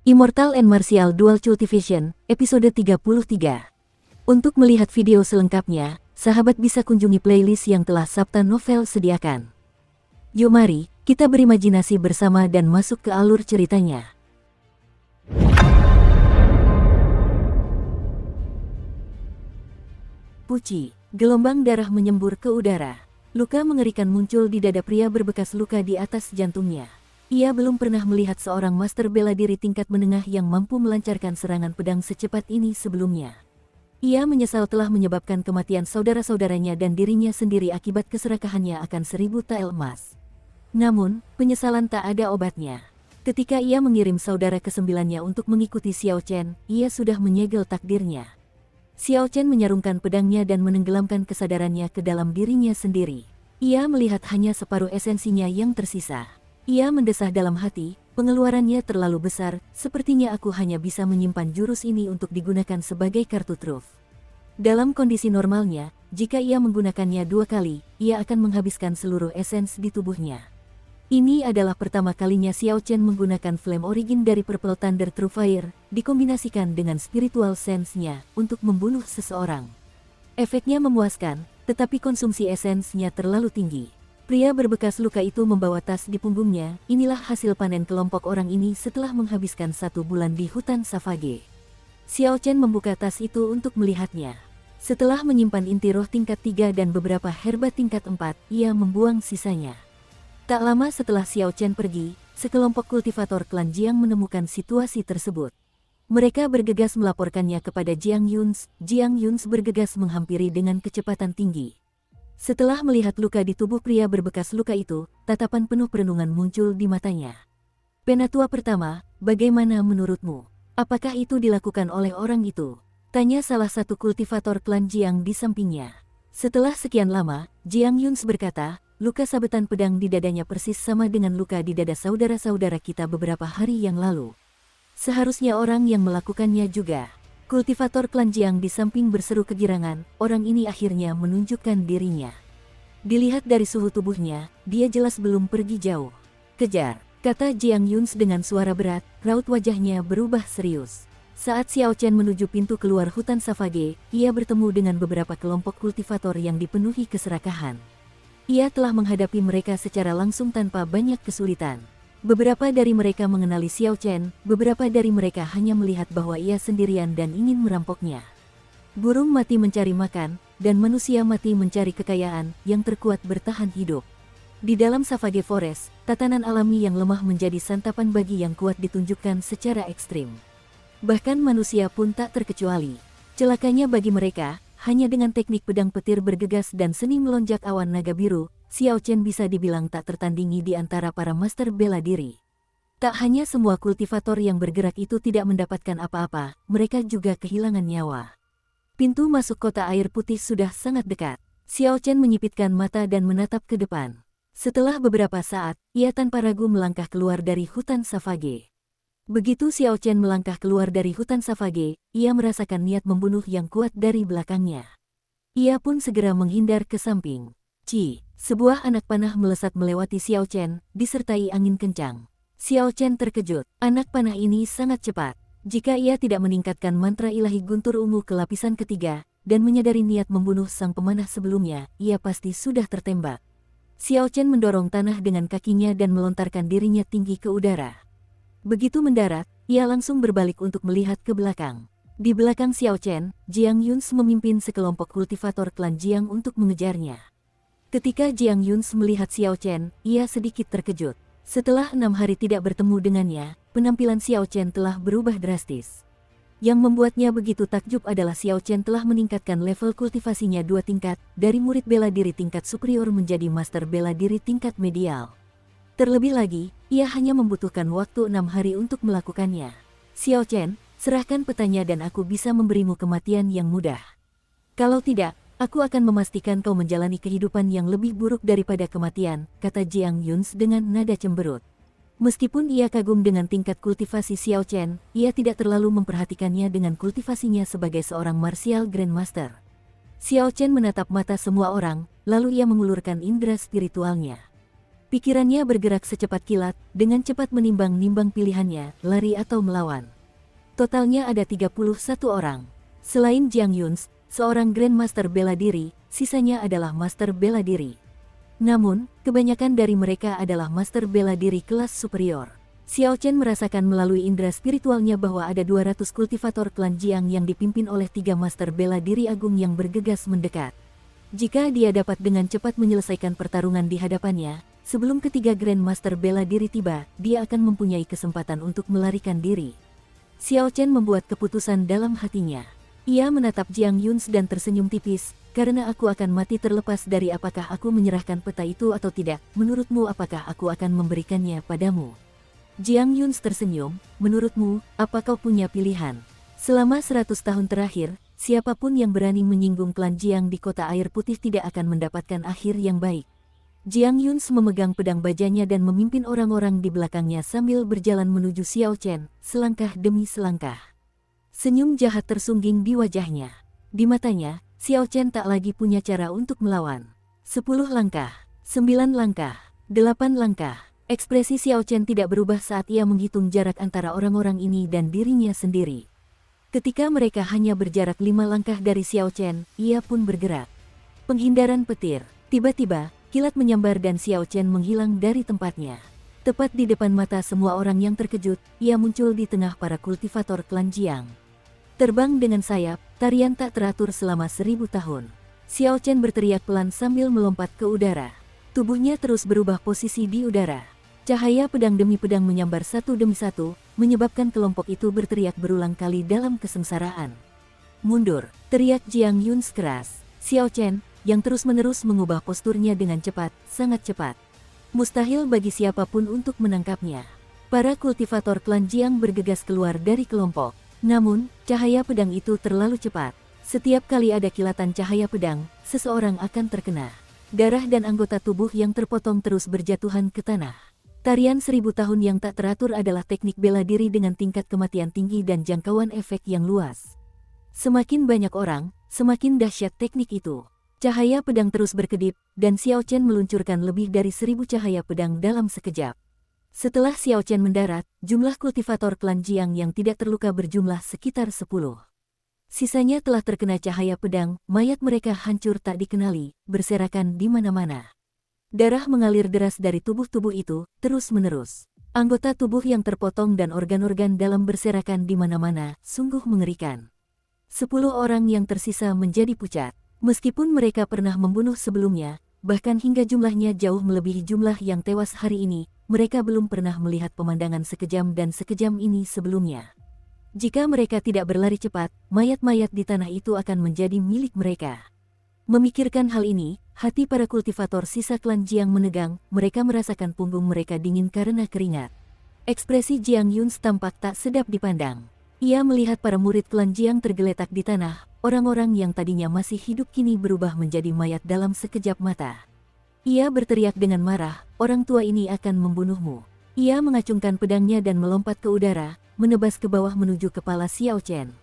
Immortal and Martial Dual Cultivation, episode 33. Untuk melihat video selengkapnya, sahabat bisa kunjungi playlist yang telah Sabta Novel sediakan. Yuk mari, kita berimajinasi bersama dan masuk ke alur ceritanya. Puci, gelombang darah menyembur ke udara. Luka mengerikan muncul di dada pria berbekas luka di atas jantungnya. Ia belum pernah melihat seorang master bela diri tingkat menengah yang mampu melancarkan serangan pedang secepat ini sebelumnya. Ia menyesal telah menyebabkan kematian saudara-saudaranya dan dirinya sendiri akibat keserakahannya akan 1000 tael emas. Namun, penyesalan tak ada obatnya. Ketika ia mengirim saudara kesembilannya untuk mengikuti Xiao Chen, ia sudah menyegel takdirnya. Xiao Chen menyarungkan pedangnya dan menenggelamkan kesadarannya ke dalam dirinya sendiri. Ia melihat hanya separuh esensinya yang tersisa. Ia mendesah dalam hati, pengeluarannya terlalu besar, sepertinya aku hanya bisa menyimpan jurus ini untuk digunakan sebagai kartu truf. Dalam kondisi normalnya, jika ia menggunakannya 2 kali, ia akan menghabiskan seluruh esens di tubuhnya. Ini adalah pertama kalinya Xiao Chen menggunakan Flame Origin dari Purple Thunder True Fire, dikombinasikan dengan Spiritual Sense-nya, untuk membunuh seseorang. Efeknya memuaskan, tetapi konsumsi esensnya terlalu tinggi. Pria berbekas luka itu membawa tas di punggungnya. Inilah hasil panen kelompok orang ini setelah menghabiskan 1 bulan di hutan Savage. Xiao Chen membuka tas itu untuk melihatnya. Setelah menyimpan inti roh tingkat 3 dan beberapa herba tingkat 4, ia membuang sisanya. Tak lama setelah Xiao Chen pergi, sekelompok kultivator klan Jiang menemukan situasi tersebut. Mereka bergegas melaporkannya kepada Jiang Yuns. Jiang Yuns bergegas menghampiri dengan kecepatan tinggi. Setelah melihat luka di tubuh pria berbekas luka itu, tatapan penuh perenungan muncul di matanya. Penatua pertama, bagaimana menurutmu? Apakah itu dilakukan oleh orang itu? Tanya salah satu kultivator klan Jiang di sampingnya. Setelah sekian lama, Jiang Yuns berkata, luka sabetan pedang di dadanya persis sama dengan luka di dada saudara-saudara kita beberapa hari yang lalu. Seharusnya orang yang melakukannya juga. Kultivator klan Jiang di samping berseru kegirangan, orang ini akhirnya menunjukkan dirinya. Dilihat dari suhu tubuhnya, dia jelas belum pergi jauh. Kejar, kata Jiang Yuns dengan suara berat, raut wajahnya berubah serius. Saat Xiao Chen menuju pintu keluar hutan Savage, ia bertemu dengan beberapa kelompok kultivator yang dipenuhi keserakahan. Ia telah menghadapi mereka secara langsung tanpa banyak kesulitan. Beberapa dari mereka mengenali Xiao Chen, beberapa dari mereka hanya melihat bahwa ia sendirian dan ingin merampoknya. Burung mati mencari makan, dan manusia mati mencari kekayaan, yang terkuat bertahan hidup. Di dalam Savage Forest, tatanan alami yang lemah menjadi santapan bagi yang kuat ditunjukkan secara ekstrim. Bahkan manusia pun tak terkecuali. Celakanya bagi mereka, hanya dengan teknik pedang petir bergegas dan seni melonjak awan naga biru, Xiao Chen bisa dibilang tak tertandingi di antara para master bela diri. Tak hanya semua kultivator yang bergerak itu tidak mendapatkan apa-apa, mereka juga kehilangan nyawa. Pintu masuk kota air putih sudah sangat dekat. Xiao Chen menyipitkan mata dan menatap ke depan. Setelah beberapa saat, ia tanpa ragu melangkah keluar dari hutan Savage. Begitu Xiao Chen melangkah keluar dari hutan Savage, ia merasakan niat membunuh yang kuat dari belakangnya. Ia pun segera menghindar ke samping. Sebuah anak panah melesat melewati Xiao Chen, disertai angin kencang. Xiao Chen terkejut, anak panah ini sangat cepat. Jika ia tidak meningkatkan mantra ilahi guntur ungu ke lapisan ketiga, dan menyadari niat membunuh sang pemanah sebelumnya, ia pasti sudah tertembak. Xiao Chen mendorong tanah dengan kakinya dan melontarkan dirinya tinggi ke udara. Begitu mendarat, ia langsung berbalik untuk melihat ke belakang. Di belakang Xiao Chen, Jiang Yuns memimpin sekelompok kultivator klan Jiang untuk mengejarnya. Ketika Jiang Yuns melihat Xiao Chen, ia sedikit terkejut. Setelah 6 hari tidak bertemu dengannya, penampilan Xiao Chen telah berubah drastis. Yang membuatnya begitu takjub adalah Xiao Chen telah meningkatkan level kultivasinya 2 tingkat, dari murid bela diri tingkat superior menjadi master bela diri tingkat medial. Terlebih lagi, ia hanya membutuhkan waktu 6 hari untuk melakukannya. Xiao Chen, serahkan petanya dan aku bisa memberimu kematian yang mudah. Kalau tidak, aku akan memastikan kau menjalani kehidupan yang lebih buruk daripada kematian, kata Jiang Yuns dengan nada cemberut. Meskipun ia kagum dengan tingkat kultivasi Xiao Chen, ia tidak terlalu memperhatikannya dengan kultivasinya sebagai seorang martial grandmaster. Xiao Chen menatap mata semua orang, lalu ia mengulurkan indera spiritualnya. Pikirannya bergerak secepat kilat, dengan cepat menimbang-nimbang pilihannya, lari atau melawan. Totalnya ada 31 orang. Selain Jiang Yun, seorang Grandmaster bela diri, sisanya adalah Master bela diri. Namun, kebanyakan dari mereka adalah Master bela diri kelas superior. Xiao Chen merasakan melalui indera spiritualnya bahwa ada 200 kultivator klan Jiang yang dipimpin oleh 3 Master bela diri agung yang bergegas mendekat. Jika dia dapat dengan cepat menyelesaikan pertarungan di hadapannya, sebelum ketiga Grandmaster bela diri tiba, dia akan mempunyai kesempatan untuk melarikan diri. Xiao Chen membuat keputusan dalam hatinya. Ia menatap Jiang Yun dan tersenyum tipis, karena aku akan mati terlepas dari apakah aku menyerahkan peta itu atau tidak, menurutmu apakah aku akan memberikannya padamu? Jiang Yun tersenyum, menurutmu, apa kau punya pilihan? Selama 100 tahun terakhir, siapapun yang berani menyinggung klan Jiang di kota air putih tidak akan mendapatkan akhir yang baik. Jiang Yun memegang pedang bajanya dan memimpin orang-orang di belakangnya sambil berjalan menuju Xiao Chen, selangkah demi selangkah. Senyum jahat tersungging di wajahnya. Di matanya, Xiao Chen tak lagi punya cara untuk melawan. 10 langkah, 9 langkah, 8 langkah. Ekspresi Xiao Chen tidak berubah saat ia menghitung jarak antara orang-orang ini dan dirinya sendiri. Ketika mereka hanya berjarak 5 langkah dari Xiao Chen, ia pun bergerak. Penghindaran petir. Tiba-tiba, kilat menyambar dan Xiao Chen menghilang dari tempatnya. Tepat di depan mata semua orang yang terkejut, ia muncul di tengah para kultivator klan Jiang. Terbang dengan sayap, tarian tak teratur selama 1000 tahun. Xiao Chen berteriak pelan sambil melompat ke udara. Tubuhnya terus berubah posisi di udara. Cahaya pedang demi pedang menyambar satu demi satu, menyebabkan kelompok itu berteriak berulang kali dalam kesengsaraan. Mundur, teriak Jiang Yun keras. Xiao Chen, yang terus-menerus mengubah posturnya dengan cepat, sangat cepat. Mustahil bagi siapapun untuk menangkapnya. Para kultivator klan Jiang bergegas keluar dari kelompok. Namun, cahaya pedang itu terlalu cepat. Setiap kali ada kilatan cahaya pedang, seseorang akan terkena. Darah dan anggota tubuh yang terpotong terus berjatuhan ke tanah. Tarian 1000 tahun yang tak teratur adalah teknik bela diri dengan tingkat kematian tinggi dan jangkauan efek yang luas. Semakin banyak orang, semakin dahsyat teknik itu. Cahaya pedang terus berkedip, dan Xiao Chen meluncurkan lebih dari 1000 cahaya pedang dalam sekejap. Setelah Xiao Chen mendarat, jumlah kultivator klan Jiang yang tidak terluka berjumlah sekitar 10. Sisanya telah terkena cahaya pedang, mayat mereka hancur tak dikenali, berserakan di mana-mana. Darah mengalir deras dari tubuh-tubuh itu, terus-menerus. Anggota tubuh yang terpotong dan organ-organ dalam berserakan di mana-mana, sungguh mengerikan. 10 orang yang tersisa menjadi pucat. Meskipun mereka pernah membunuh sebelumnya, bahkan hingga jumlahnya jauh melebihi jumlah yang tewas hari ini, mereka belum pernah melihat pemandangan sekejam dan sekejam ini sebelumnya. Jika mereka tidak berlari cepat, mayat-mayat di tanah itu akan menjadi milik mereka. Memikirkan hal ini, hati para kultivator sisa klan Jiang menegang, mereka merasakan punggung mereka dingin karena keringat. Ekspresi Jiang Yun tampak tak sedap dipandang. Ia melihat para murid klan Jiang tergeletak di tanah, orang-orang yang tadinya masih hidup kini berubah menjadi mayat dalam sekejap mata. Ia berteriak dengan marah, orang tua ini akan membunuhmu. Ia mengacungkan pedangnya dan melompat ke udara, menebas ke bawah menuju kepala Xiao Chen.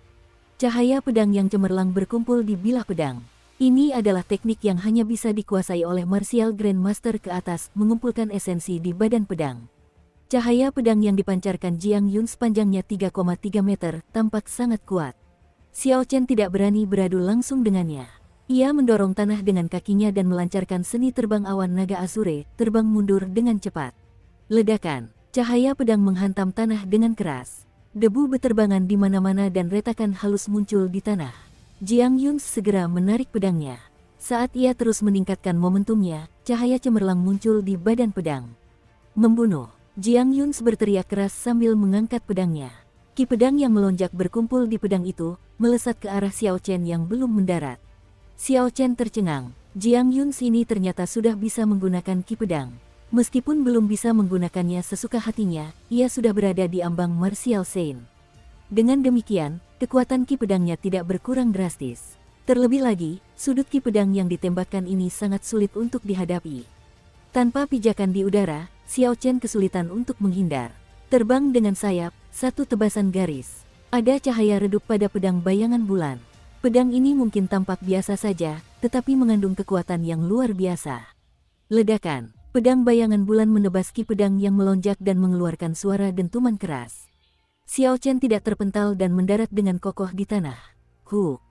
Cahaya pedang yang cemerlang berkumpul di bilah pedang. Ini adalah teknik yang hanya bisa dikuasai oleh Martial Grandmaster ke atas, mengumpulkan esensi di badan pedang. Cahaya pedang yang dipancarkan Jiang Yun sepanjangnya 3,3 meter, tampak sangat kuat. Xiao Chen tidak berani beradu langsung dengannya. Ia mendorong tanah dengan kakinya dan melancarkan seni terbang awan naga Azure, terbang mundur dengan cepat. Ledakan, cahaya pedang menghantam tanah dengan keras. Debu beterbangan di mana-mana dan retakan halus muncul di tanah. Jiang Yun segera menarik pedangnya. Saat ia terus meningkatkan momentumnya, cahaya cemerlang muncul di badan pedang. Membunuh. Jiang Yun berteriak keras sambil mengangkat pedangnya. Ki pedang yang melonjak berkumpul di pedang itu, melesat ke arah Xiao Chen yang belum mendarat. Xiao Chen tercengang. Jiang Yun ini ternyata sudah bisa menggunakan ki pedang. Meskipun belum bisa menggunakannya sesuka hatinya, ia sudah berada di ambang Martial Saint. Dengan demikian, kekuatan ki pedangnya tidak berkurang drastis. Terlebih lagi, sudut ki pedang yang ditembakkan ini sangat sulit untuk dihadapi. Tanpa pijakan di udara, Xiao Chen kesulitan untuk menghindar. Terbang dengan sayap, satu tebasan garis. Ada cahaya redup pada pedang bayangan bulan. Pedang ini mungkin tampak biasa saja, tetapi mengandung kekuatan yang luar biasa. Ledakan, Pedang bayangan bulan menebas ki pedang yang melonjak dan mengeluarkan suara dentuman keras. Xiao Chen tidak terpental dan mendarat dengan kokoh di tanah.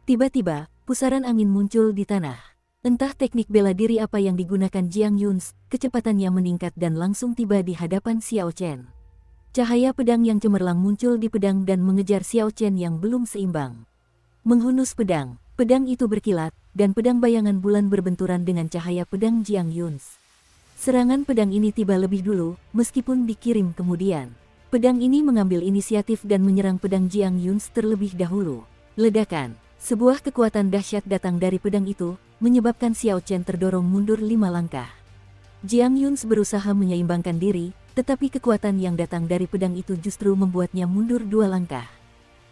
Tiba-tiba, pusaran angin muncul di tanah. Entah teknik bela diri apa yang digunakan Jiang Yuns, kecepatannya meningkat dan langsung tiba di hadapan Xiao Chen. Cahaya pedang yang cemerlang muncul di pedang dan mengejar Xiao Chen yang belum seimbang. Menghunus pedang, pedang itu berkilat, dan pedang bayangan bulan berbenturan dengan cahaya pedang Jiang Yuns. Serangan pedang ini tiba lebih dulu, meskipun dikirim kemudian. Pedang ini mengambil inisiatif dan menyerang pedang Jiang Yuns terlebih dahulu. Ledakan, sebuah kekuatan dahsyat datang dari pedang itu, menyebabkan Xiao Chen terdorong mundur 5 langkah. Jiang Yuns berusaha menyeimbangkan diri, tetapi kekuatan yang datang dari pedang itu justru membuatnya mundur 2 langkah.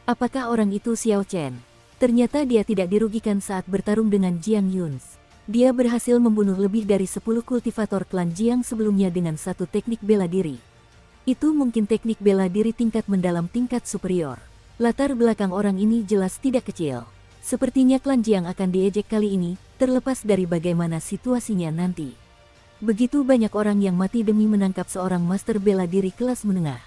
Apakah orang itu Xiao Chen? Ternyata dia tidak dirugikan saat bertarung dengan Jiang Yuns. Dia berhasil membunuh lebih dari 10 kultivator klan Jiang sebelumnya dengan satu teknik bela diri. Itu mungkin teknik bela diri tingkat mendalam tingkat superior. Latar belakang orang ini jelas tidak kecil. Sepertinya klan Jiang akan diejek kali ini, terlepas dari bagaimana situasinya nanti. Begitu banyak orang yang mati demi menangkap seorang master bela diri kelas menengah.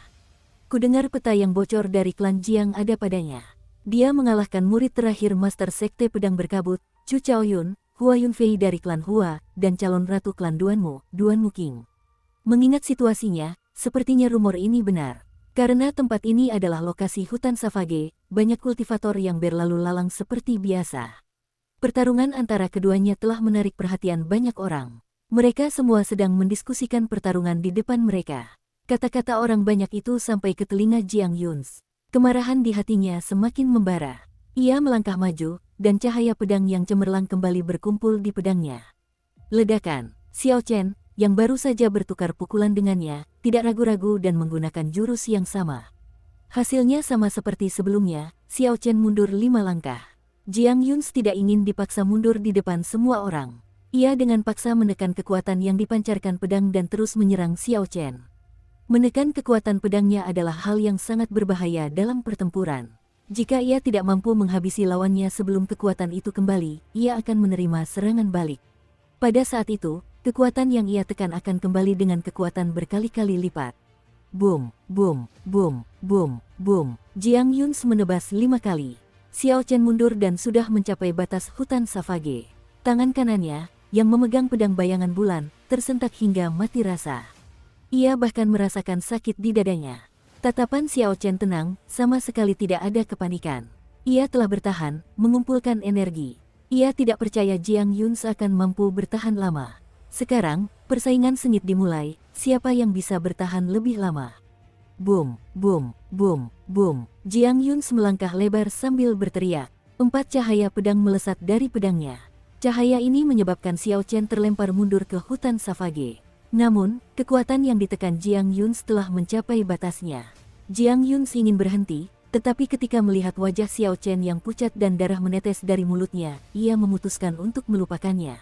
Kudengar peta yang bocor dari klan Jiang ada padanya. Dia mengalahkan murid terakhir master sekte pedang berkabut, Chu Chaoyun, Hua Yunfei dari klan Hua, dan calon ratu klan Duanmu, Duanmu King. Mengingat situasinya, sepertinya rumor ini benar. Karena tempat ini adalah lokasi hutan Savage, banyak kultivator yang berlalu lalang seperti biasa. Pertarungan antara keduanya telah menarik perhatian banyak orang. Mereka semua sedang mendiskusikan pertarungan di depan mereka. Kata-kata orang banyak itu sampai ke telinga Jiang Yuns. Kemarahan di hatinya semakin membara. Ia melangkah maju, dan cahaya pedang yang cemerlang kembali berkumpul di pedangnya. Ledakan, Xiao Chen, yang baru saja bertukar pukulan dengannya, tidak ragu-ragu dan menggunakan jurus yang sama. Hasilnya sama seperti sebelumnya, Xiao Chen mundur 5 langkah. Jiang Yuns tidak ingin dipaksa mundur di depan semua orang. Ia dengan paksa menekan kekuatan yang dipancarkan pedang dan terus menyerang Xiao Chen. Menekan kekuatan pedangnya adalah hal yang sangat berbahaya dalam pertempuran. Jika ia tidak mampu menghabisi lawannya sebelum kekuatan itu kembali, ia akan menerima serangan balik. Pada saat itu, kekuatan yang ia tekan akan kembali dengan kekuatan berkali-kali lipat. Boom, boom, boom, boom, boom. Jiang Yuns menebas 5 kali. Xiao Chen mundur dan sudah mencapai batas hutan Savage. Tangan kanannya, yang memegang pedang bayangan bulan, tersentak hingga mati rasa. Ia bahkan merasakan sakit di dadanya. Tatapan Xiao Chen tenang, sama sekali tidak ada kepanikan. Ia telah bertahan, mengumpulkan energi. Ia tidak percaya Jiang Yuns akan mampu bertahan lama. Sekarang, persaingan sengit dimulai, siapa yang bisa bertahan lebih lama. Boom, boom, boom, boom. Jiang Yuns melangkah lebar sambil berteriak. 4 cahaya pedang melesat dari pedangnya. Cahaya ini menyebabkan Xiao Chen terlempar mundur ke hutan Savage. Namun, kekuatan yang ditekan Jiang Yuns telah mencapai batasnya. Jiang Yuns ingin berhenti, tetapi ketika melihat wajah Xiao Chen yang pucat dan darah menetes dari mulutnya, ia memutuskan untuk melupakannya.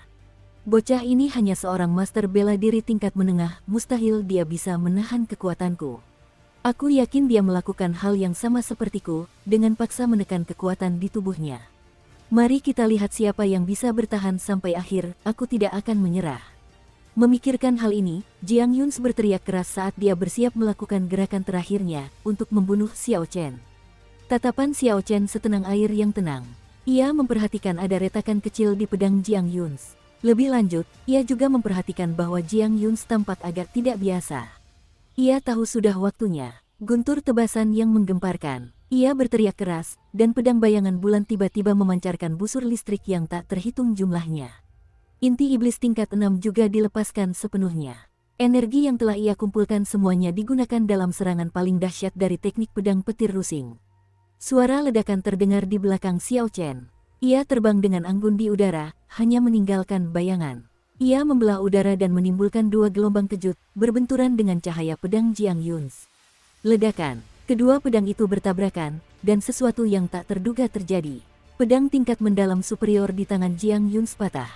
Bocah ini hanya seorang master bela diri tingkat menengah, mustahil dia bisa menahan kekuatanku. Aku yakin dia melakukan hal yang sama sepertiku, dengan paksa menekan kekuatan di tubuhnya. Mari kita lihat siapa yang bisa bertahan sampai akhir, aku tidak akan menyerah. Memikirkan hal ini, Jiang Yuns berteriak keras saat dia bersiap melakukan gerakan terakhirnya untuk membunuh Xiao Chen. Tatapan Xiao Chen setenang air yang tenang. Ia memperhatikan ada retakan kecil di pedang Jiang Yuns. Lebih lanjut, ia juga memperhatikan bahwa Jiang Yuns tampak agak tidak biasa. Ia tahu sudah waktunya. Guntur tebasan yang menggemparkan. Ia berteriak keras, dan pedang bayangan bulan tiba-tiba memancarkan busur listrik yang tak terhitung jumlahnya. Inti iblis tingkat 6 juga dilepaskan sepenuhnya. Energi yang telah ia kumpulkan semuanya digunakan dalam serangan paling dahsyat dari teknik pedang petir rusing. Suara ledakan terdengar di belakang Xiao Chen. Ia terbang dengan anggun di udara, hanya meninggalkan bayangan. Ia membelah udara dan menimbulkan 2 gelombang kejut, berbenturan dengan cahaya pedang Jiang Yuns. Ledakan, kedua pedang itu bertabrakan, dan sesuatu yang tak terduga terjadi. Pedang tingkat mendalam superior di tangan Jiang Yuns patah.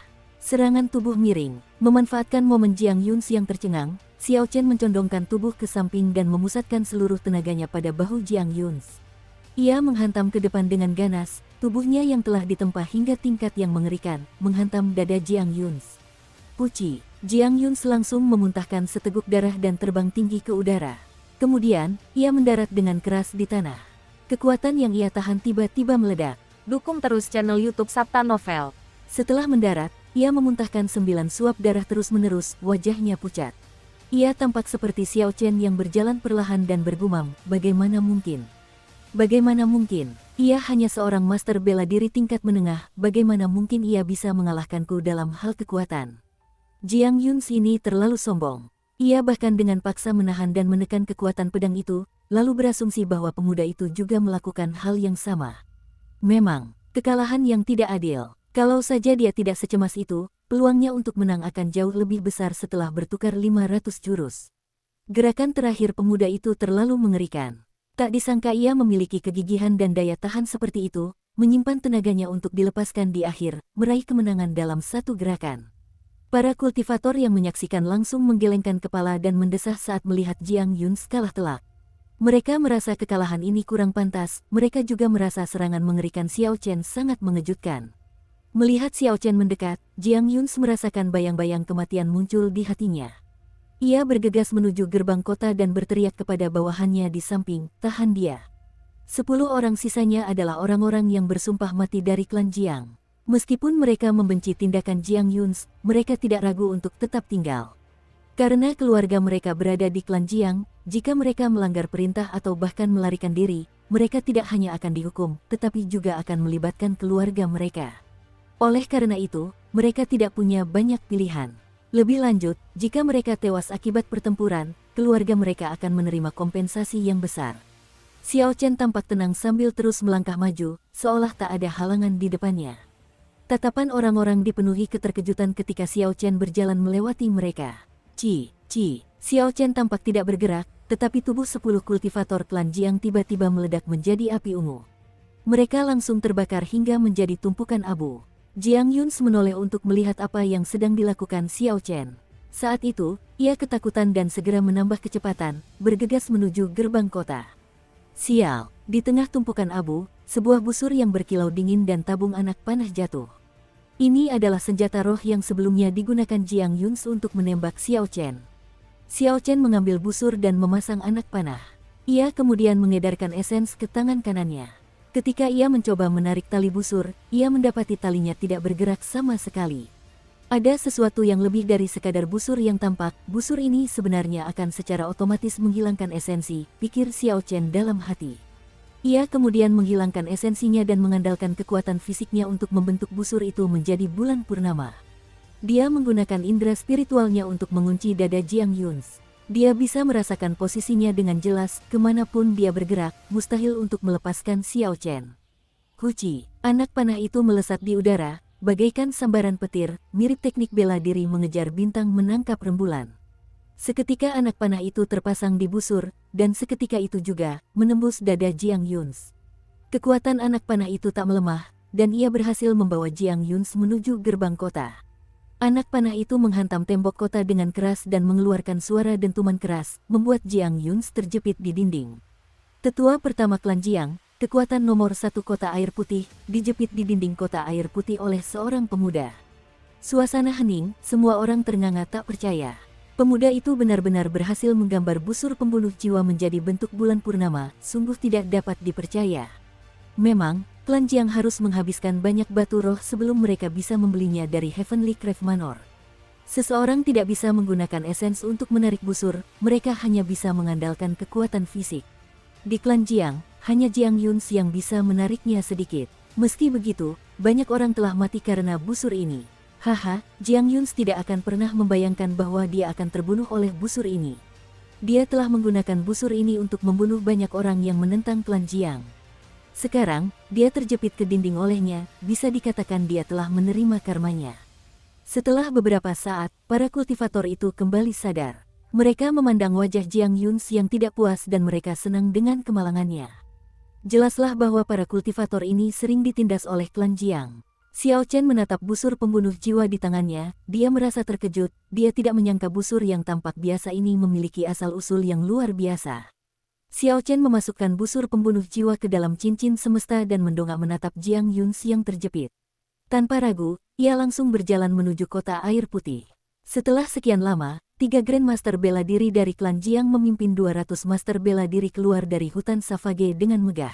Serangan tubuh miring, memanfaatkan momen Jiang Yuns yang tercengang, Xiao Chen mencondongkan tubuh ke samping dan memusatkan seluruh tenaganya pada bahu Jiang Yuns. Ia menghantam ke depan dengan ganas, tubuhnya yang telah ditempa hingga tingkat yang mengerikan, menghantam dada Jiang Yuns. Puci, Jiang Yun langsung memuntahkan seteguk darah dan terbang tinggi ke udara. Kemudian, ia mendarat dengan keras di tanah. Kekuatan yang ia tahan tiba-tiba meledak. Dukung terus channel YouTube Sabta Novel. Setelah mendarat, ia memuntahkan 9 suap darah terus-menerus, wajahnya pucat. Ia tampak seperti Xiao Chen yang berjalan perlahan dan bergumam, bagaimana mungkin? Bagaimana mungkin? Ia hanya seorang master bela diri tingkat menengah, bagaimana mungkin ia bisa mengalahkanku dalam hal kekuatan? Jiang Yun ini terlalu sombong. Ia bahkan dengan paksa menahan dan menekan kekuatan pedang itu, lalu berasumsi bahwa pemuda itu juga melakukan hal yang sama. Memang, kekalahan yang tidak adil. Kalau saja dia tidak secemas itu, peluangnya untuk menang akan jauh lebih besar setelah bertukar 500 jurus. Gerakan terakhir pemuda itu terlalu mengerikan. Tak disangka ia memiliki kegigihan dan daya tahan seperti itu, menyimpan tenaganya untuk dilepaskan di akhir, meraih kemenangan dalam satu gerakan. Para kultivator yang menyaksikan langsung menggelengkan kepala dan mendesah saat melihat Jiang Yun kalah telak. Mereka merasa kekalahan ini kurang pantas, mereka juga merasa serangan mengerikan Xiao Chen sangat mengejutkan. Melihat Xiao Chen mendekat, Jiang Yun merasakan bayang-bayang kematian muncul di hatinya. Ia bergegas menuju gerbang kota dan berteriak kepada bawahannya di samping, tahan dia. 10 orang sisanya adalah orang-orang yang bersumpah mati dari klan Jiang. Meskipun mereka membenci tindakan Jiang Yun, mereka tidak ragu untuk tetap tinggal. Karena keluarga mereka berada di klan Jiang, jika mereka melanggar perintah atau bahkan melarikan diri, mereka tidak hanya akan dihukum, tetapi juga akan melibatkan keluarga mereka. Oleh karena itu, mereka tidak punya banyak pilihan. Lebih lanjut, jika mereka tewas akibat pertempuran, keluarga mereka akan menerima kompensasi yang besar. Xiao Chen tampak tenang sambil terus melangkah maju, seolah tak ada halangan di depannya. Tatapan orang-orang dipenuhi keterkejutan ketika Xiao Chen berjalan melewati mereka. Xiao Chen tampak tidak bergerak, tetapi tubuh 10 kultivator klan Jiang tiba-tiba meledak menjadi api ungu. Mereka langsung terbakar hingga menjadi tumpukan abu. Jiang Yun menoleh untuk melihat apa yang sedang dilakukan Xiao Chen. Saat itu, ia ketakutan dan segera menambah kecepatan, bergegas menuju gerbang kota. Sial, di tengah tumpukan abu, sebuah busur yang berkilau dingin dan tabung anak panah jatuh. Ini adalah senjata roh yang sebelumnya digunakan Jiang Yun untuk menembak Xiao Chen. Xiao Chen mengambil busur dan memasang anak panah. Ia kemudian mengedarkan esens ke tangan kanannya. Ketika ia mencoba menarik tali busur, ia mendapati talinya tidak bergerak sama sekali. Ada sesuatu yang lebih dari sekadar busur yang tampak, busur ini sebenarnya akan secara otomatis menghilangkan esensi, pikir Xiao Chen dalam hati. Ia kemudian menghilangkan esensinya dan mengandalkan kekuatan fisiknya untuk membentuk busur itu menjadi bulan purnama. Dia menggunakan indera spiritualnya untuk mengunci dada Jiang Yun. Dia bisa merasakan posisinya dengan jelas, kemanapun dia bergerak, mustahil untuk melepaskan Xiao Chen. Huci, anak panah itu melesat di udara, bagaikan sambaran petir, mirip teknik bela diri mengejar bintang menangkap rembulan. Seketika anak panah itu terpasang di busur, dan seketika itu juga, menembus dada Jiang Yun. Kekuatan anak panah itu tak melemah, dan ia berhasil membawa Jiang Yun menuju gerbang kota. Anak panah itu menghantam tembok kota dengan keras dan mengeluarkan suara dentuman keras, membuat Jiang Yun terjepit di dinding. Tetua pertama klan Jiang, kekuatan nomor 1 kota air putih, dijepit di dinding kota air putih oleh seorang pemuda. Suasana hening, semua orang ternganga tak percaya. Pemuda itu benar-benar berhasil menggambar busur pembunuh jiwa menjadi bentuk bulan purnama, sungguh tidak dapat dipercaya. Memang, klan Jiang harus menghabiskan banyak batu roh sebelum mereka bisa membelinya dari Heavenly Craft Manor. Seseorang tidak bisa menggunakan esens untuk menarik busur, mereka hanya bisa mengandalkan kekuatan fisik. Di klan Jiang, hanya Jiang Yun yang bisa menariknya sedikit. Meski begitu, banyak orang telah mati karena busur ini. Haha, Jiang Yun tidak akan pernah membayangkan bahwa dia akan terbunuh oleh busur ini. Dia telah menggunakan busur ini untuk membunuh banyak orang yang menentang klan Jiang. Sekarang, dia terjepit ke dinding olehnya, bisa dikatakan dia telah menerima karmanya. Setelah beberapa saat, para kultivator itu kembali sadar. Mereka memandang wajah Jiang Yun yang tidak puas dan mereka senang dengan kemalangannya. Jelaslah bahwa para kultivator ini sering ditindas oleh klan Jiang. Xiao Chen menatap busur pembunuh jiwa di tangannya, dia merasa terkejut, dia tidak menyangka busur yang tampak biasa ini memiliki asal-usul yang luar biasa. Xiao Chen memasukkan busur pembunuh jiwa ke dalam cincin semesta dan mendongak menatap Jiang Yun yang terjepit. Tanpa ragu, ia langsung berjalan menuju kota air putih. Setelah sekian lama, 3 Grandmaster bela diri dari klan Jiang memimpin 200 Master bela diri keluar dari hutan Savage dengan megah.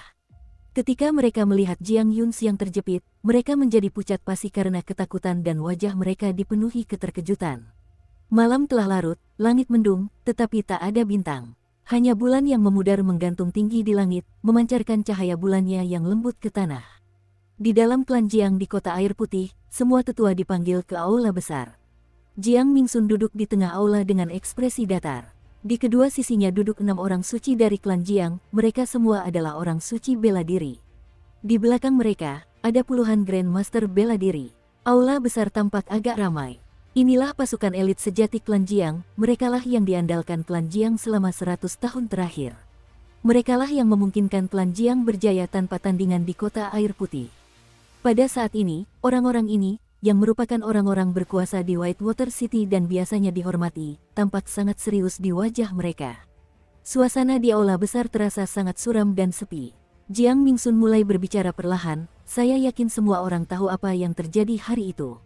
Ketika mereka melihat Jiang Yuns yang terjepit, mereka menjadi pucat pasi karena ketakutan dan wajah mereka dipenuhi keterkejutan. Malam telah larut, langit mendung, tetapi tak ada bintang. Hanya bulan yang memudar menggantung tinggi di langit, memancarkan cahaya bulannya yang lembut ke tanah. Di dalam klan Jiang di kota air putih, semua tetua dipanggil ke aula besar. Jiang Mingsun duduk di tengah aula dengan ekspresi datar. Di kedua sisinya duduk 6 orang suci dari klan Jiang, mereka semua adalah orang suci bela diri. Di belakang mereka, ada puluhan Grandmaster bela diri. Aula besar tampak agak ramai. Inilah pasukan elit sejati klan Jiang, merekalah yang diandalkan klan Jiang selama 100 tahun terakhir. Merekalah yang memungkinkan klan Jiang berjaya tanpa tandingan di kota air putih. Pada saat ini, orang-orang ini, yang merupakan orang-orang berkuasa di Whitewater City dan biasanya dihormati, tampak sangat serius di wajah mereka. Suasana di aula besar terasa sangat suram dan sepi. Jiang Mingsun mulai berbicara perlahan, saya yakin semua orang tahu apa yang terjadi hari itu.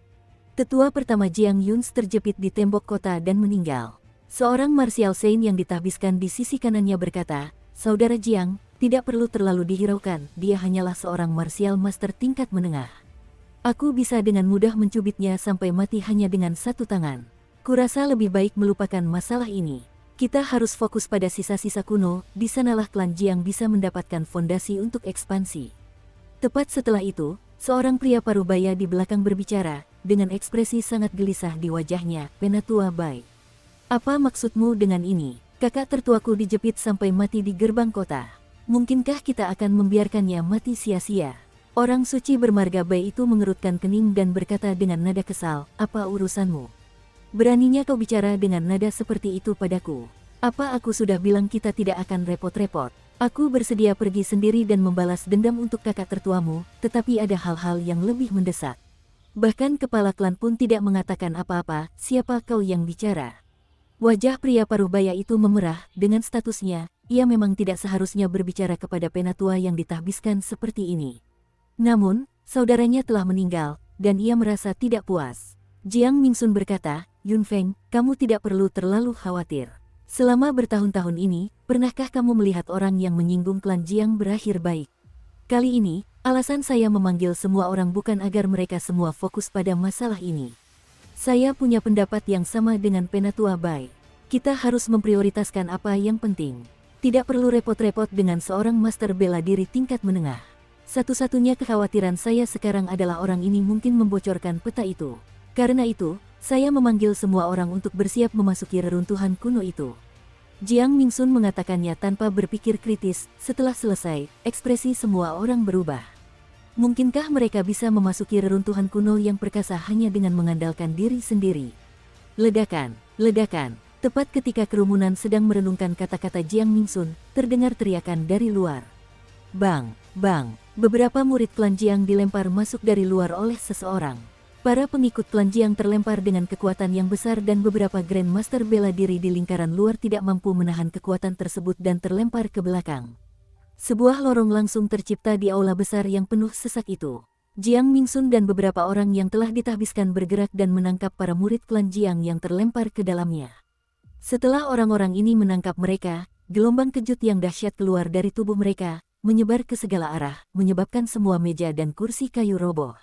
Tetua pertama Jiang Yuns terjepit di tembok kota dan meninggal. Seorang martial saint yang ditahbiskan di sisi kanannya berkata, "Saudara Jiang, tidak perlu terlalu dihiraukan, dia hanyalah seorang martial master tingkat menengah. Aku bisa dengan mudah mencubitnya sampai mati hanya dengan satu tangan. Kurasa lebih baik melupakan masalah ini. Kita harus fokus pada sisa-sisa kuno, di sanalah klan Jiang bisa mendapatkan fondasi untuk ekspansi." Tepat setelah itu, seorang pria parubaya di belakang berbicara, dengan ekspresi sangat gelisah di wajahnya, "Penatua Bai. Apa maksudmu dengan ini? Kakak tertuaku dijepit sampai mati di gerbang kota. Mungkinkah kita akan membiarkannya mati sia-sia?" Orang suci bermarga Bai itu mengerutkan kening dan berkata dengan nada kesal, "Apa urusanmu? Beraninya kau bicara dengan nada seperti itu padaku? Apa aku sudah bilang kita tidak akan repot-repot? Aku bersedia pergi sendiri dan membalas dendam untuk kakak tertuamu, tetapi ada hal-hal yang lebih mendesak." Bahkan kepala klan pun tidak mengatakan apa-apa, "Siapa kau yang bicara?" Wajah pria parubaya itu memerah, dengan statusnya, ia memang tidak seharusnya berbicara kepada penatua yang ditahbiskan seperti ini. Namun, saudaranya telah meninggal, dan ia merasa tidak puas. Jiang Mingsun berkata, "Yun Feng, kamu tidak perlu terlalu khawatir. Selama bertahun-tahun ini, pernahkah kamu melihat orang yang menyinggung klan Jiang berakhir baik? Kali ini, alasan saya memanggil semua orang bukan agar mereka semua fokus pada masalah ini. Saya punya pendapat yang sama dengan Penatua Bai. Kita harus memprioritaskan apa yang penting. Tidak perlu repot-repot dengan seorang master bela diri tingkat menengah. Satu-satunya kekhawatiran saya sekarang adalah orang ini mungkin membocorkan peta itu. Karena itu, saya memanggil semua orang untuk bersiap memasuki reruntuhan kuno itu." Jiang Mingsun mengatakannya tanpa berpikir kritis. Setelah selesai, ekspresi semua orang berubah. Mungkinkah mereka bisa memasuki reruntuhan kuno yang perkasa hanya dengan mengandalkan diri sendiri? Ledakan, ledakan. Tepat ketika kerumunan sedang merenungkan kata-kata Jiang Mingsun, terdengar teriakan dari luar. Bang, bang, beberapa murid klan Jiang dilempar masuk dari luar oleh seseorang. Para pengikut klan Jiang terlempar dengan kekuatan yang besar dan beberapa Grandmaster bela diri di lingkaran luar tidak mampu menahan kekuatan tersebut dan terlempar ke belakang. Sebuah lorong langsung tercipta di aula besar yang penuh sesak itu. Jiang Mingsun dan beberapa orang yang telah ditahbiskan bergerak dan menangkap para murid klan Jiang yang terlempar ke dalamnya. Setelah orang-orang ini menangkap mereka, gelombang kejut yang dahsyat keluar dari tubuh mereka, menyebar ke segala arah, menyebabkan semua meja dan kursi kayu roboh.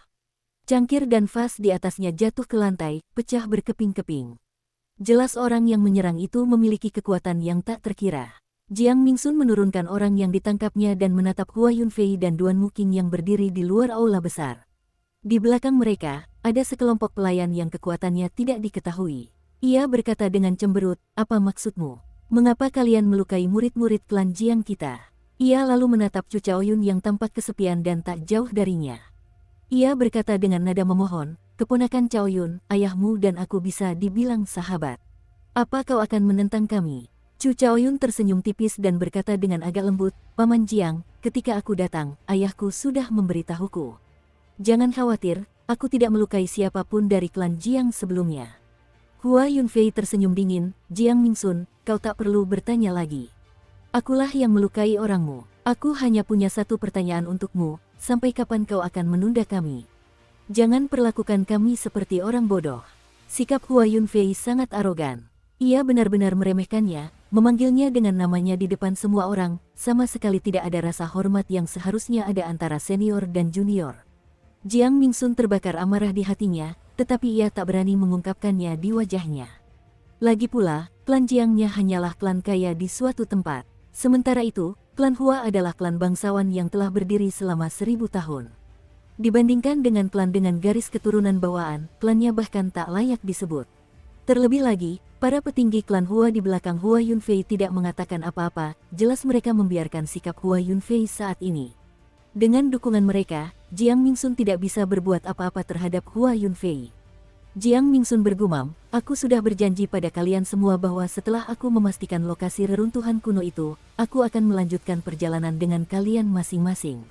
Cangkir dan vas di atasnya jatuh ke lantai, pecah berkeping-keping. Jelas orang yang menyerang itu memiliki kekuatan yang tak terkira. Jiang Mingsun menurunkan orang yang ditangkapnya dan menatap Hua Yunfei dan Duan Muqing yang berdiri di luar aula besar. Di belakang mereka, ada sekelompok pelayan yang kekuatannya tidak diketahui. Ia berkata dengan cemberut, "Apa maksudmu? Mengapa kalian melukai murid-murid klan Jiang kita?" Ia lalu menatap Chu Chaoyun yang tampak kesepian dan tak jauh darinya. Ia berkata dengan nada memohon, "Keponakan Chaoyun, ayahmu dan aku bisa dibilang sahabat. Apa kau akan menentang kami?" Chu Chaoyun tersenyum tipis dan berkata dengan agak lembut, "Paman Jiang, ketika aku datang, ayahku sudah memberitahuku. Jangan khawatir, aku tidak melukai siapapun dari klan Jiang sebelumnya." Hua Yunfei tersenyum dingin, "Jiang Mingsun, kau tak perlu bertanya lagi. Akulah yang melukai orangmu. Aku hanya punya satu pertanyaan untukmu, sampai kapan kau akan menunda kami? Jangan perlakukan kami seperti orang bodoh." Sikap Hua Yunfei sangat arogan. Ia benar-benar meremehkannya, memanggilnya dengan namanya di depan semua orang, sama sekali tidak ada rasa hormat yang seharusnya ada antara senior dan junior. Jiang Mingsun terbakar amarah di hatinya, tetapi ia tak berani mengungkapkannya di wajahnya. Lagi pula, klan Jiangnya hanyalah klan kaya di suatu tempat. Sementara itu, klan Hua adalah klan bangsawan yang telah berdiri selama 1000 tahun. Dibandingkan dengan klan dengan garis keturunan bawaan, klannya bahkan tak layak disebut. Terlebih lagi, para petinggi klan Hua di belakang Hua Yunfei tidak mengatakan apa-apa, jelas mereka membiarkan sikap Hua Yunfei saat ini. Dengan dukungan mereka, Jiang Mingsun tidak bisa berbuat apa-apa terhadap Hua Yunfei. Jiang Mingsun bergumam, aku sudah berjanji pada kalian semua bahwa setelah aku memastikan lokasi reruntuhan kuno itu, aku akan melanjutkan perjalanan dengan kalian masing-masing.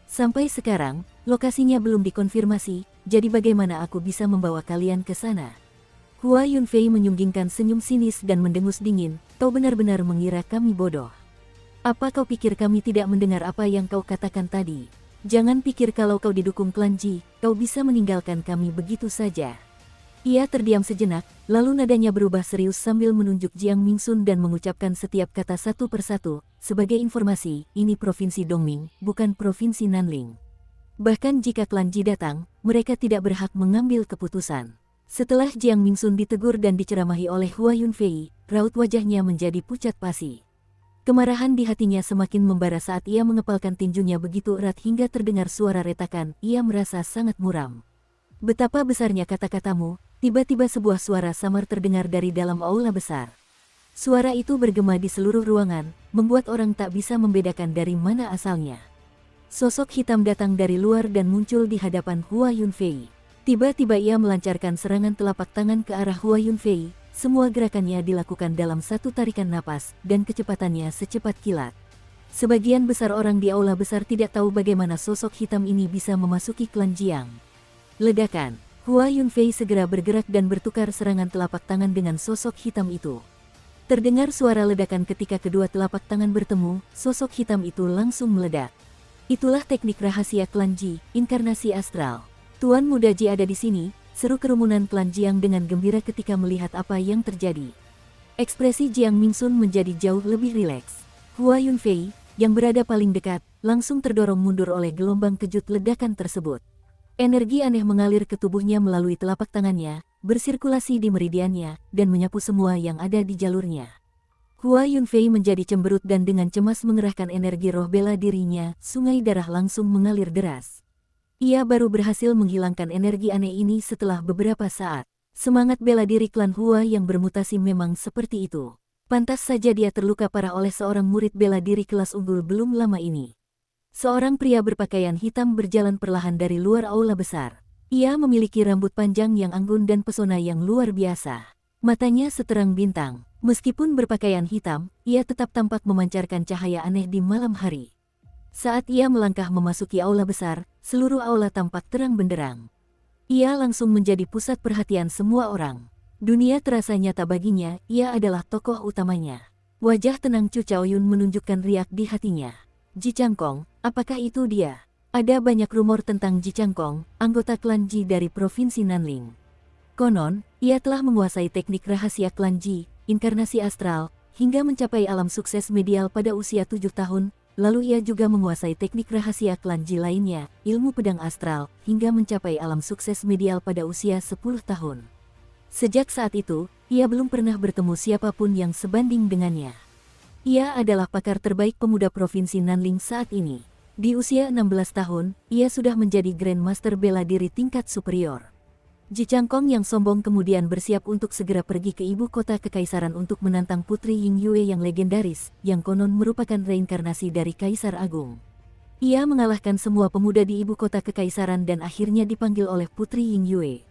Sampai sekarang, lokasinya belum dikonfirmasi, jadi bagaimana aku bisa membawa kalian ke sana? Hua Yunfei menyunggingkan senyum sinis dan mendengus dingin, kau benar-benar mengira kami bodoh. Apa kau pikir kami tidak mendengar apa yang kau katakan tadi? Jangan pikir kalau kau didukung klan Ji, kau bisa meninggalkan kami begitu saja. Ia terdiam sejenak, lalu nadanya berubah serius sambil menunjuk Jiang Mingsun dan mengucapkan setiap kata satu persatu. Sebagai informasi, ini Provinsi Dongming, bukan Provinsi Nanling. Bahkan jika klan Ji datang, mereka tidak berhak mengambil keputusan. Setelah Jiang Mingsun ditegur dan diceramahi oleh Hua Yunfei, raut wajahnya menjadi pucat pasi. Kemarahan di hatinya semakin membara saat ia mengepalkan tinjunya begitu erat hingga terdengar suara retakan, ia merasa sangat muram. Betapa besarnya kata-katamu, tiba-tiba sebuah suara samar terdengar dari dalam aula besar. Suara itu bergema di seluruh ruangan, membuat orang tak bisa membedakan dari mana asalnya. Sosok hitam datang dari luar dan muncul di hadapan Hua Yunfei. Tiba-tiba ia melancarkan serangan telapak tangan ke arah Hua Yunfei, semua gerakannya dilakukan dalam satu tarikan napas, dan kecepatannya secepat kilat. Sebagian besar orang di aula besar tidak tahu bagaimana sosok hitam ini bisa memasuki klan Jiang. Ledakan, Hua Yunfei segera bergerak dan bertukar serangan telapak tangan dengan sosok hitam itu. Terdengar suara ledakan ketika kedua telapak tangan bertemu, sosok hitam itu langsung meledak. Itulah teknik rahasia klan Ji, inkarnasi astral. Tuan Muda Ji ada di sini, seru kerumunan klan Jiang dengan gembira ketika melihat apa yang terjadi. Ekspresi Jiang Mingsun menjadi jauh lebih rileks. Hua Yunfei, yang berada paling dekat, langsung terdorong mundur oleh gelombang kejut ledakan tersebut. Energi aneh mengalir ke tubuhnya melalui telapak tangannya, bersirkulasi di meridiannya, dan menyapu semua yang ada di jalurnya. Hua Yunfei menjadi cemberut dan dengan cemas mengerahkan energi roh bela dirinya, sungai darah langsung mengalir deras. Ia baru berhasil menghilangkan energi aneh ini setelah beberapa saat. Semangat bela diri klan Hua yang bermutasi memang seperti itu. Pantas saja dia terluka parah oleh seorang murid bela diri kelas unggul belum lama ini. Seorang pria berpakaian hitam berjalan perlahan dari luar aula besar. Ia memiliki rambut panjang yang anggun dan pesona yang luar biasa. Matanya seterang bintang. Meskipun berpakaian hitam, ia tetap tampak memancarkan cahaya aneh di malam hari. Saat ia melangkah memasuki aula besar, seluruh aula tampak terang benderang. Ia langsung menjadi pusat perhatian semua orang. Dunia terasa nyata baginya, ia adalah tokoh utamanya. Wajah tenang Chu Chaoyun menunjukkan riak di hatinya. Ji Changkong, apakah itu dia? Ada banyak rumor tentang Ji Changkong, anggota klan Ji dari Provinsi Nanling. Konon, ia telah menguasai teknik rahasia klan Ji, inkarnasi astral, hingga mencapai alam sukses medial pada usia 7 tahun, lalu ia juga menguasai teknik rahasia klan Ji lainnya, ilmu pedang astral, hingga mencapai alam sukses medial pada usia 10 tahun. Sejak saat itu, ia belum pernah bertemu siapapun yang sebanding dengannya. Ia adalah pakar terbaik pemuda Provinsi Nanling saat ini. Di usia 16 tahun, ia sudah menjadi Grandmaster bela diri tingkat superior. Ji Changkong yang sombong kemudian bersiap untuk segera pergi ke ibu kota kekaisaran untuk menantang Putri Ying Yue yang legendaris, yang konon merupakan reinkarnasi dari Kaisar Agung. Ia mengalahkan semua pemuda di ibu kota kekaisaran dan akhirnya dipanggil oleh Putri Ying Yue.